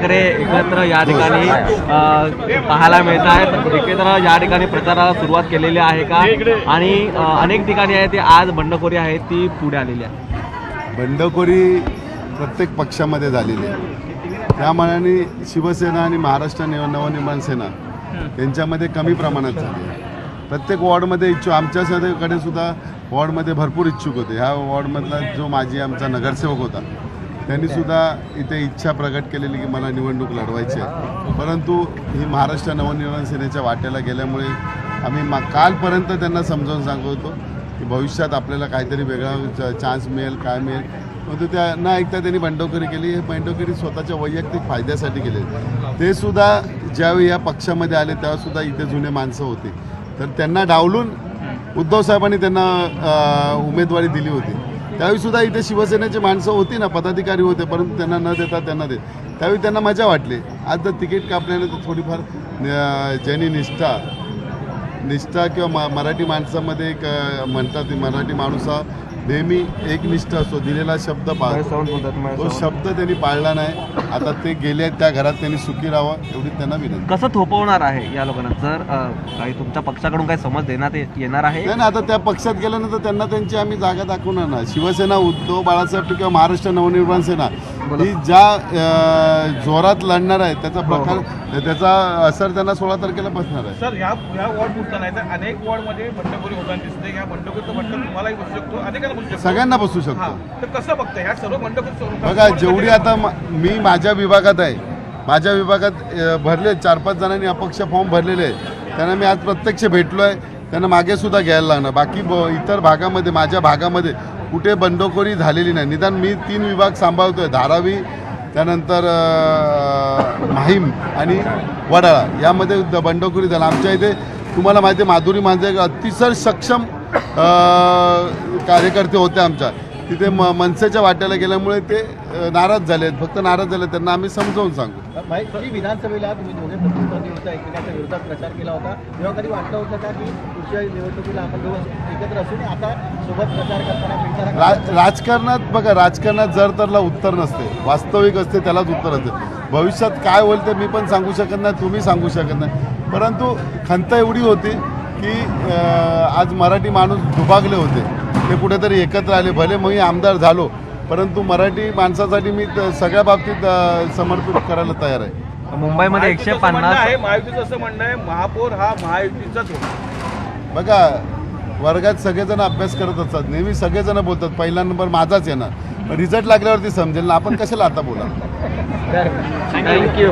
ठाकरे एकत्र या ठिकाणी पाहायला मिळत आहेत। एकत्र या ठिकाणी प्रचाराला सुरुवात केलेली आहे का आणि अनेक ठिकाणी आहे ते आज बंडखोरी आहे ती पुढे आलेली आहे। बंडखोरी प्रत्येक पक्षामध्ये झालेली आहे। त्या मानाने शिवसेना आणि महाराष्ट्र नवनिर्माण सेना यांच्यामध्ये कमी प्रमाणात झाली आहे। प्रत्येक वॉर्डमध्ये इच्छुक आमच्याकडे सुद्धा वॉर्डमध्ये भरपूर इच्छुक होते। ह्या वॉर्डमधला जो माजी आमचा नगरसेवक होता त्यांनीसुद्धा इथे इच्छा प्रकट केलेली की मला निवडणूक लढवायची आहे, परंतु ही महाराष्ट्र नवनिर्माण सेनेच्या वाट्याला गेल्यामुळे आम्ही कालपर्यंत त्यांना समजावून सांगत होतो की भविष्यात आपल्याला काहीतरी वेगळा चान्स मिळेल, काय मिळेल, परंतु त्या न ऐकता त्यांनी बंडखोरी केली। हे बंडखोरी स्वतःच्या वैयक्तिक फायद्यासाठी केले। ते सुद्धा ज्यावेळी या पक्षामध्ये आले तेव्हासुद्धा इथे जुने माणसं होते, तर त्यांना डावलून उद्धव साहेबांनी त्यांना उमेदवारी दिली होती। त्यावेळीसुद्धा इथे शिवसेनेची माणसं होती ना, पदाधिकारी होते, परंतु त्यांना न देता त्यांना त्यावेळी त्यांना मजा वाटली। आज जर तिकीट कापल्याने तर थोडीफार ज्यांनी निष्ठा किंवा मराठी माणसामध्ये एक म्हणतात मराठी माणूस हा नेहमी एकनिष्ठ असतो, दिलेला शब्द पाळतो। तो शब्द त्यांनी पाळला नाही। आता ते गेले त्या घरात, त्यांनी सुखी राहावं एवढी त्यांना विनंती। कसं थोपवणार आहे या लोकांना? जर काही तुमच्या पक्षाकडून काही समज देण्यात येणार आहे नाही ना, आता त्या पक्षात गेल्यानंतर त्यांना त्यांची आम्ही जागा दाखवणार ना। शिवसेना, उद्धव बाळासाहेब किंवा महाराष्ट्र नवनिर्माण सेना ही ज्या जोरात लढणार आहे त्याचा प्रकार त्याचा असर त्यांना 16 तारखेला बसणार आहे। सर, ह्या वॉर्ड पुरता नाही तर अनेक वॉर्डमध्ये बंडखोरी होताना दिसते। या बंडखोरीचं बंड तुम्हालाही बसू शकतो, अनेकांना बसू शकतो, सगळ्यांना बसू शकतो। तर कसं बघताय ह्या सर्व बंडखोरी? बघा, जेवढी आता मी माझ्या विभागात आहे, माझ्या विभागात भरले 4-5 जणांनी अपक्ष फॉर्म भरलेले आहे, त्यांना मी आज प्रत्यक्ष भेटलो आहे। त्यांना मागे सुद्धा घ्यायला लागणार। बाकी इतर भागामध्ये, माझ्या भागामध्ये कुठे बंडखोरी झालेली नाही। निदान मी 3 विभाग सांभाळतोय, धारावी, त्यानंतर माहीम आणि वडाळा, यामध्ये बंडखोरी झाला। आमच्या इथे तुम्हाला माहिती आहे माधुरी मांजरे एक अतिशय सक्षम कार्यकर्ते होते आमच्या तिथे, मनसेच्या वाट्याला गेल्यामुळे ते नाराज झाले आहेत। फक्त नाराज झाले, त्यांना आम्ही समजावून सांगू। विधानसभेला तुम्ही दोन्ही प्रतिस्पर्धी होता, एकमेकांच्या विरोधात प्रचार केला होता, तेव्हा कधी वाटलं होतं का की पुढच्या निवडणुकीला आपण दोघं एकत्र असून आता सोबत प्रचार करताना राजकारणात बघा, राजकारणात जर तरला उत्तर नसते, वास्तविक असते त्यालाच उत्तर असते। भविष्यात काय होईल ते मी पण सांगू शकत नाही, तुम्ही सांगू शकत नाही, परंतु खंत एवढी होती की आज मराठी माणूस दुभागले होते, ते कुठेतरी एकत्र आले। भले मी आमदार झालो, परंतु मराठी माणसासाठी मी सगळ्या बाबतीत समर्पित करायला तयार आहे। मुंबईमध्ये 150 आहे, महायुतीचं असं म्हणणं आहे महापौर हा महायुतीचाच होता। बघा, वर्गात सगळेजण अभ्यास करत असतात, नेहमी सगळेजण बोलतात पहिला नंबर माझाच येणार, रिझल्ट लागल्यावरती समजेल ना, आपण कशाला आता बोला। थँक्यू।